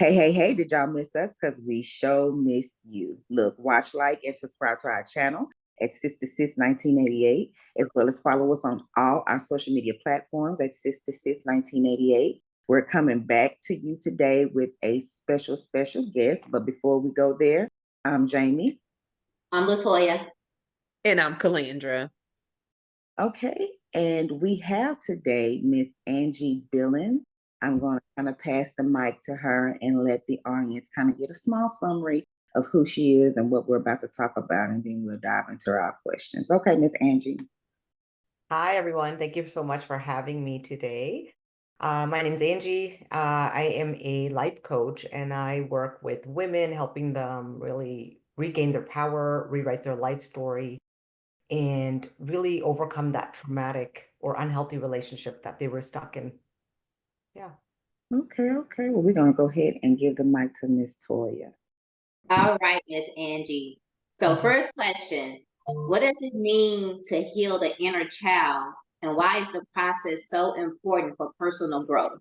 Hey, did y'all miss us? Because we sure missed you. Look, watch, like, and subscribe to our channel at Sister Sis 1988, as well as follow us on all our social media platforms at Sister Sis 1988. We're coming back to you today with a special guest. But before we go there, I'm Jamie. I'm Latoya. And I'm Calandra. Okay, and we have today Miss Angie Dillon. I'm going to kind of pass the mic to her and let the audience kind of get a small summary of who she is and what we're about to talk about, and then we'll dive into our questions. Okay, Miss Angie. Hi, everyone. Thank you so much for having me today. My name is Angie. I am a life coach, and I work with women, helping them really regain their power, rewrite their life story, and really overcome that traumatic or unhealthy relationship that they were stuck in. Yeah. Okay. Well, we're going to go ahead and give the mic to Miss Toya. All right, Miss Angie. So first question, what does it mean to heal the inner child, and why is the process so important for personal growth?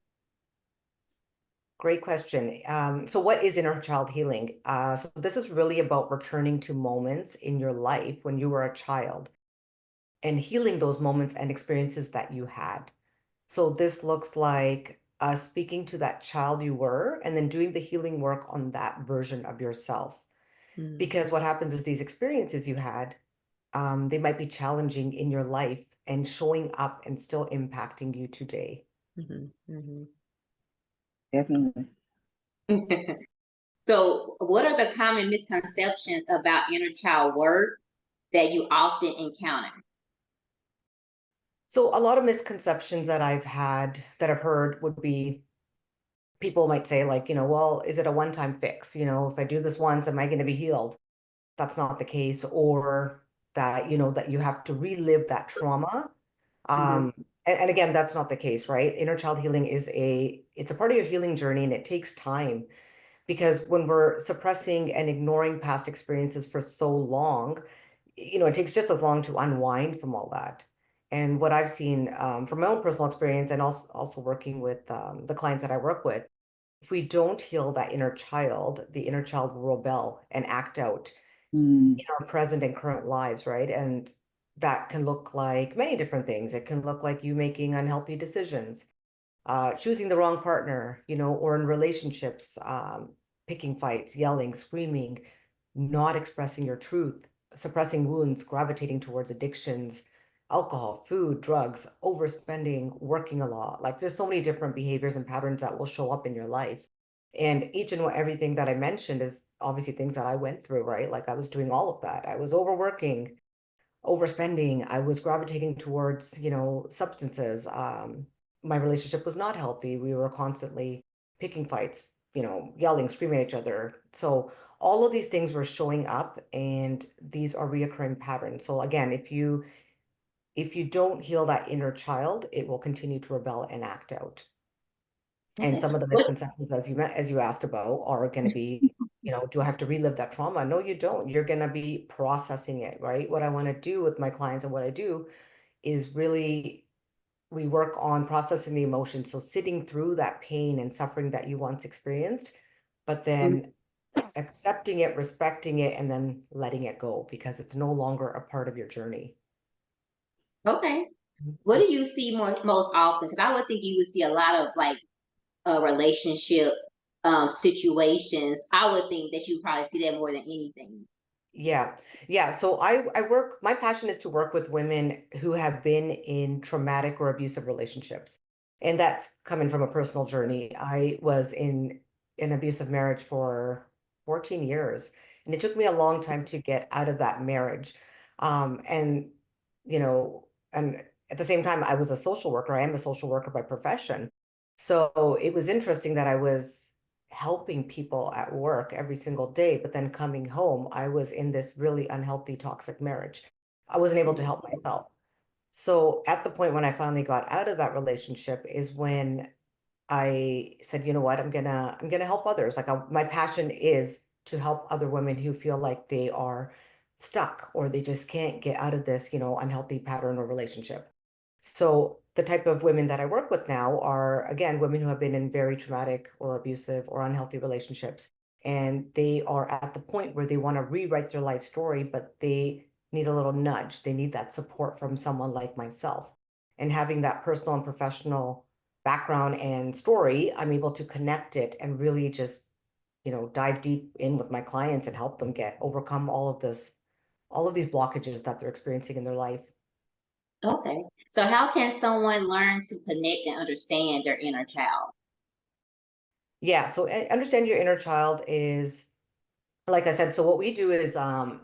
Great question. So what is inner child healing? So this is really about returning to moments in your life when you were a child and healing those moments and experiences that you had. So this looks like speaking to that child you were and then doing the healing work on that version of yourself. Because what happens is these experiences you had, they might be challenging in your life and showing up and still impacting you today. Definitely. So what are the common misconceptions about inner child work that you often encounter? So a lot of misconceptions that I've heard would be people might say like, well, is it a one-time fix? If I do this once, am I going to be healed? That's not the case. Or that, that you have to relive that trauma. And again, that's not the case, right? Inner child healing it's a part of your healing journey, and it takes time, because when we're suppressing and ignoring past experiences for so long, it takes just as long to unwind from all that. And what I've seen from my own personal experience, and also working with the clients that I work with, if we don't heal that inner child, the inner child will rebel and act out in our present and current lives, right? And that can look like many different things. It can look like you making unhealthy decisions, choosing the wrong partner, or in relationships, picking fights, yelling, screaming, not expressing your truth, suppressing wounds, gravitating towards addictions, alcohol, food, drugs, overspending, working a lot. Like there's so many different behaviors and patterns that will show up in your life. And each and everything that I mentioned is obviously things that I went through, right? Like I was doing all of that. I was overworking, overspending. I was gravitating towards, substances. My relationship was not healthy. We were constantly picking fights, yelling, screaming at each other. So all of these things were showing up, and these are reoccurring patterns. So again, if you don't heal that inner child, it will continue to rebel and act out. And some of the misconceptions, as you asked about, are going to be, do I have to relive that trauma? No, you don't. You're going to be processing it, right? What I want to do with my clients and what I do is really, we work on processing the emotions. So sitting through that pain and suffering that you once experienced, but then accepting it, respecting it, and then letting it go, because it's no longer a part of your journey. Okay. What do you see most often? Because I would think you would see a lot of like relationship situations. I would think that you probably see that more than anything. Yeah. So I work, my passion is to work with women who have been in traumatic or abusive relationships. And that's coming from a personal journey. I was in an abusive marriage for 14 years, and it took me a long time to get out of that marriage. And, and at the same time, I was a social worker. I am a social worker by profession. So it was interesting that I was helping people at work every single day, but then coming home, I was in this really unhealthy, toxic marriage. I wasn't able to help myself. So at the point when I finally got out of that relationship is when I said, you know what, I'm gonna help others. Like my passion is to help other women who feel like they are stuck or they just can't get out of this, unhealthy pattern or relationship. So the type of women that I work with now are, again, women who have been in very traumatic or abusive or unhealthy relationships. And they are at the point where they want to rewrite their life story, but they need a little nudge. They need that support from someone like myself. And having that personal and professional background and story, I'm able to connect it and really just, dive deep in with my clients and help them overcome all of these blockages that they're experiencing in their life. Okay. So how can someone learn to connect and understand their inner child? Yeah, so understand your inner child is, like I said, so what we do is, and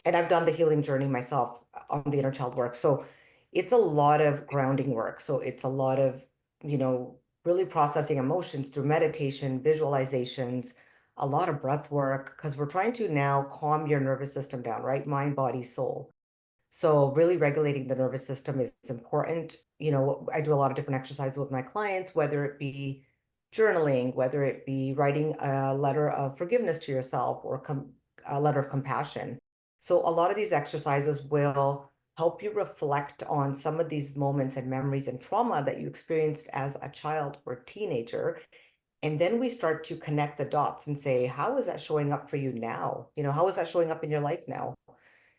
I've done the healing journey myself on the inner child work. So it's a lot of grounding work. So it's a lot of, really processing emotions through meditation, visualizations, a lot of breath work, because we're trying to now calm your nervous system down, right? Mind, body, soul. So really regulating the nervous system is important. I do a lot of different exercises with my clients, whether it be journaling, whether it be writing a letter of forgiveness to yourself or a letter of compassion. So a lot of these exercises will help you reflect on some of these moments and memories and trauma that you experienced as a child or teenager. And then we start to connect the dots and say, how is that showing up for you now? How is that showing up in your life now?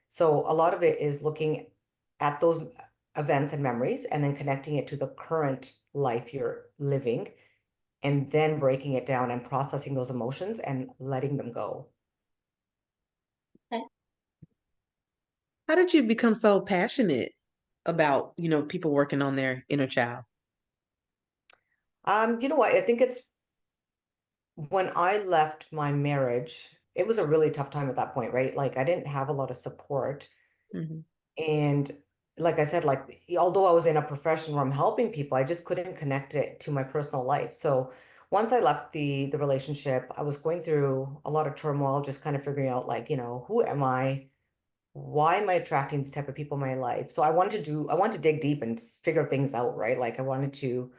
So a lot of it is looking at those events and memories and then connecting it to the current life you're living and then breaking it down and processing those emotions and letting them go. Okay. How did you become so passionate about, people working on their inner child? You know what? I think it's when I left my marriage, it was a really tough time at that point, right? Like I didn't have a lot of support. Mhm. And like I said, like although I was in a profession where I'm helping people, I just couldn't connect it to my personal life. So once I left the relationship, I was going through a lot of turmoil, just kind of figuring out like, who am I? Why am I attracting these type of people in my life? So I wanted to dig deep and figure things out, right? Like I wanted to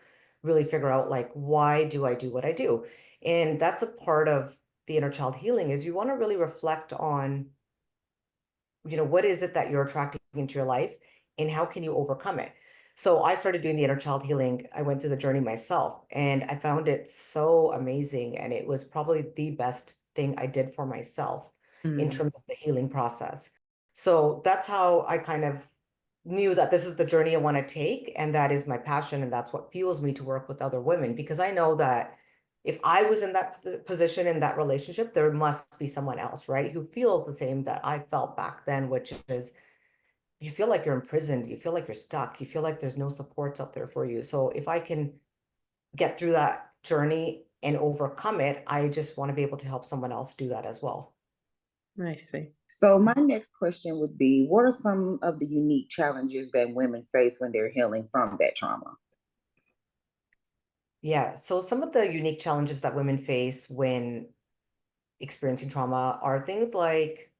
really figure out like why do I do what I do? And that's a part of the inner child healing is you want to really reflect on what is it that you're attracting into your life and how can you overcome it? So I started doing the inner child healing. I went through the journey myself and I found it so amazing. And it was probably the best thing I did for myself in Mm. terms of the healing process. So that's how I kind of knew that this is the journey I want to take. And that is my passion. And that's what fuels me to work with other women because I know that if I was in that position in that relationship, there must be someone else, right? Who feels the same that I felt back then, which is you feel like you're imprisoned, you feel like you're stuck, you feel like there's no supports out there for you. So if I can get through that journey and overcome it, I just want to be able to help someone else do that as well. I see. So my next question would be, what are some of the unique challenges that women face when they're healing from that trauma? Yeah. So some of the unique challenges that women face when experiencing trauma are things like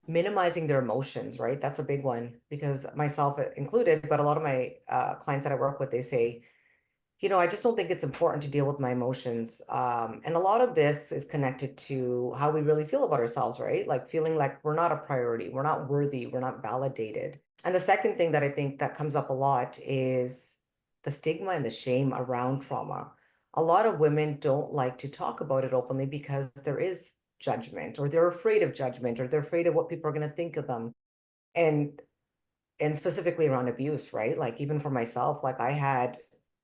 minimizing their emotions, right? That's a big one because myself included, but a lot of my clients that I work with, they say, I just don't think it's important to deal with my emotions. And a lot of this is connected to how we really feel about ourselves, right? Like feeling like we're not a priority, we're not worthy, we're not validated. And the second thing that I think that comes up a lot is the stigma and the shame around trauma. A lot of women don't like to talk about it openly because there is judgment, or they're afraid of judgment, or they're afraid of what people are going to think of them. And specifically around abuse, right? Like even for myself, like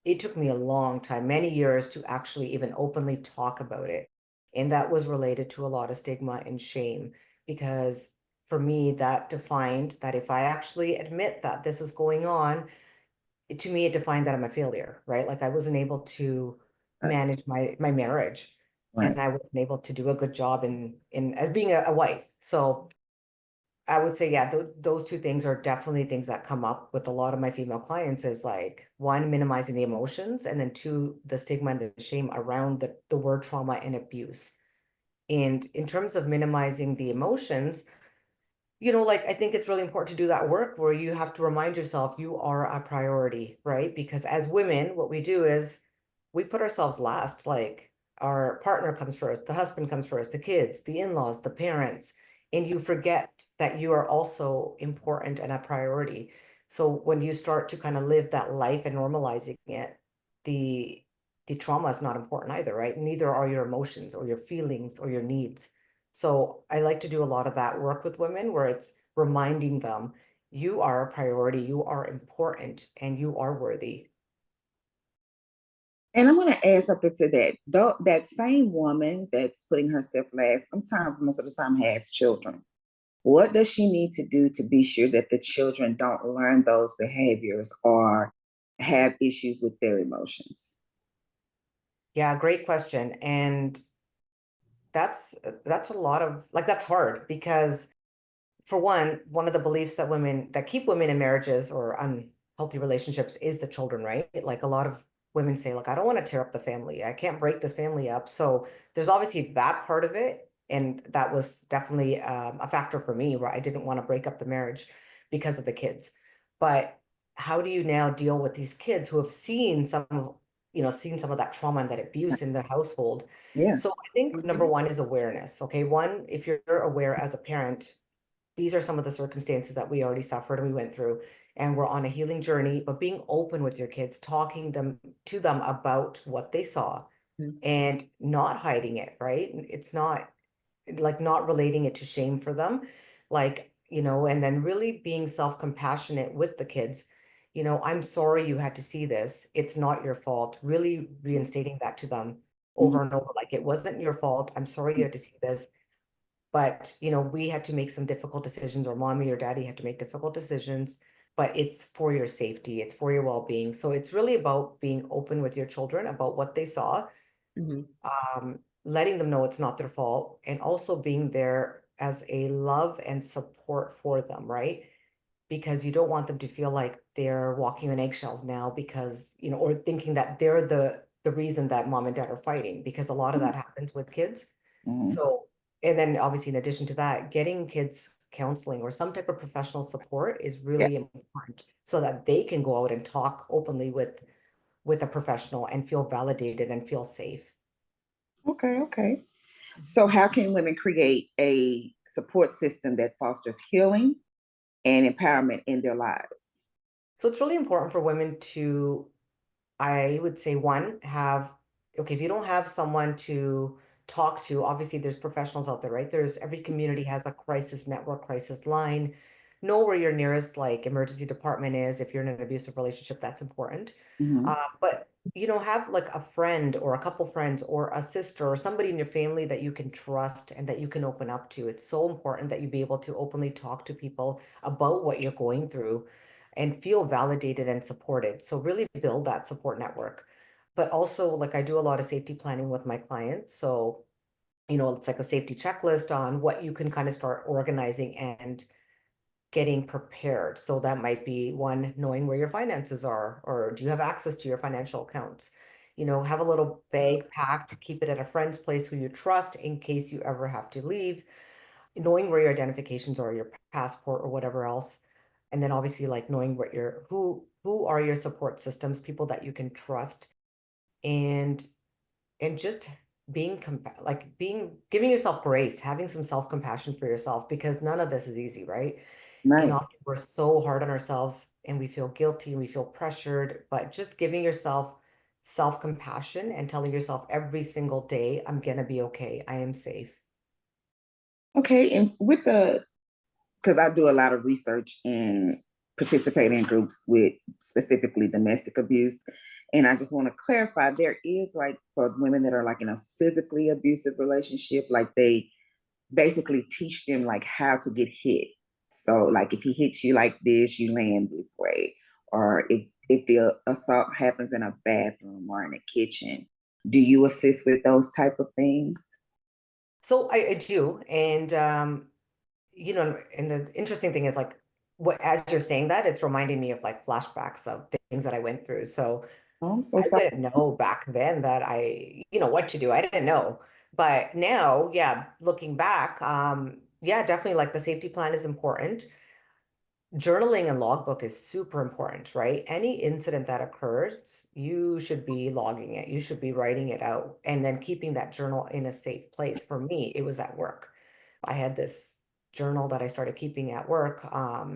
it took me a long time, many years to actually even openly talk about it. And that was related to a lot of stigma and shame because for me, that defined that if I actually admit that this is going on, to me, it defined that I'm a failure, right? Like I wasn't able to Right. manage my marriage Right. and I wasn't able to do a good job in as being a wife. So I would say, yeah, those two things are definitely things that come up with a lot of my female clients is like one, minimizing the emotions, and then two, the stigma and the shame around the word trauma and abuse. And in terms of minimizing the emotions, like I think it's really important to do that work where you have to remind yourself you are a priority, right? Because as women, what we do is we put ourselves last, like our partner comes first, the husband comes first, the kids, the in-laws, the parents, and you forget that you are also important and a priority. So when you start to kind of live that life and normalizing it, the trauma is not important either, right? Neither are your emotions or your feelings or your needs. So I like to do a lot of that work with women where it's reminding them you are a priority, you are important, and you are worthy. And I'm going to add something to that. Though that same woman that's putting herself last, sometimes, most of the time, has children. What does she need to do to be sure that the children don't learn those behaviors or have issues with their emotions? Yeah, great question. And that's a lot of like that's hard because for one of the beliefs that women that keep women in marriages or unhealthy relationships is the children, right? Like a lot of women say, like, I don't want to tear up the family. I can't break this family up. So there's obviously that part of it. And that was definitely a factor for me where I didn't want to break up the marriage because of the kids. But how do you now deal with these kids who have seen some of, seen some of that trauma and that abuse in the household? Yeah. So I think number one is awareness. Okay. One, if you're aware as a parent, these are some of the circumstances that we already suffered and we went through, and we're on a healing journey, but being open with your kids, talking to them about what they saw Mhm. and not hiding it, right? It's not like not relating it to shame for them, like, and then really being self-compassionate with the kids. I'm sorry you had to see this. It's not your fault. Really reinstating that to them Mhm. over and over, like it wasn't your fault. I'm sorry you had to see this. But, we had to make some difficult decisions, or mommy or daddy had to make difficult decisions, but it's for your safety, it's for your well-being. So it's really about being open with your children about what they saw, Mhm. letting them know it's not their fault, and also being there as a love and support for them, right? Because you don't want them to feel like they're walking on eggshells now because, or thinking that they're the reason that mom and dad are fighting, because a lot of that happens with kids. Mhm. So, and then obviously in addition to that, getting kids counseling or some type of professional support is Yeah. really important so that they can go out and talk openly with a professional and feel validated and feel safe. Okay. Okay. So, how can women create a support system that fosters healing and empowerment in their lives? So it's really important for women to, I would say, one, have, okay, if you don't have someone to talk to, obviously there's professionals out there, right? Every community has a crisis network, crisis line. Know where your nearest like emergency department is. If you're in an abusive relationship, that's important. Mhm. But have like a friend or a couple friends or a sister or somebody in your family that you can trust and that you can open up to. It's so important that you be able to openly talk to people about what you're going through and feel validated and supported. So really build that support network. But also, like I do a lot of safety planning with my clients. So, it's like a safety checklist on what you can kind of start organizing and getting prepared. So that might be one, knowing where your finances are, or do you have access to your financial accounts? Have a little bag packed, keep it at a friend's place who you trust in case you ever have to leave, knowing where your identifications are, your passport or whatever else. And then obviously like knowing what who are your support systems, people that you can trust, and just being giving yourself grace, having some self-compassion for yourself, because none of this is easy, right? And Right. often we're so hard on ourselves and we feel guilty and we feel pressured, but just giving yourself self-compassion and telling yourself every single day, I'm gonna be okay. I am safe. Okay. And because I do a lot of research and participate in groups with specifically domestic abuse. And I just want to clarify there is like for women that are like in a physically abusive relationship, like they basically teach them like how to get hit. So like if he hits you like this, you land this way. Or if the assault happens in a bathroom or in a kitchen, do you assist with those type of things? So I do. And and the interesting thing is like what as you're saying that, it's reminding me of like flashbacks of things that I went through. So Oh, I'm so I sorry. didn't know back then that what to do. I didn't know. But now, yeah, looking back, yeah, definitely like the safety plan is important. Journaling and logbook is super important, right? Any incident that occurs, you should be logging it. You should be writing it out and then keeping that journal in a safe place. For me, it was at work. I had this journal that I started keeping at work,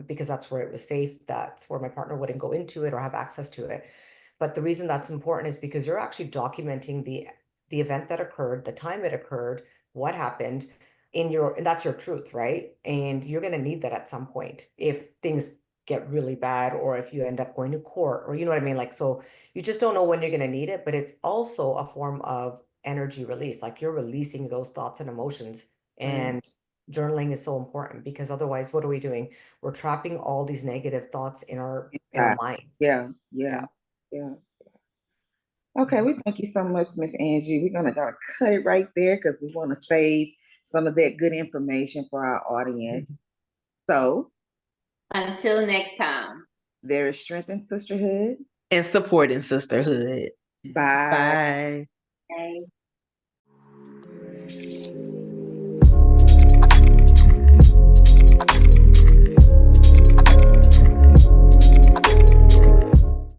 because that's where it was safe. That's where my partner wouldn't go into it or have access to it. But the reason that's important is because you're actually documenting the event that occurred, the time it occurred, what happened and that's your truth, right? And you're going to need that at some point if things get really bad or if you end up going to court or you know what I mean? Like, so you just don't know when you're going to need it, but it's also a form of energy release. Like you're releasing those thoughts and emotions. And journaling is so important because otherwise, what are we doing? We're trapping all these negative thoughts in our mind. Yeah, yeah, yeah. Okay, we thank you so much, Miss Angie. We're gonna cut it right there because we want to save some of that good information for our audience. So Until next time. there is strength in sisterhood. And support in sisterhood. Bye. Bye. Okay.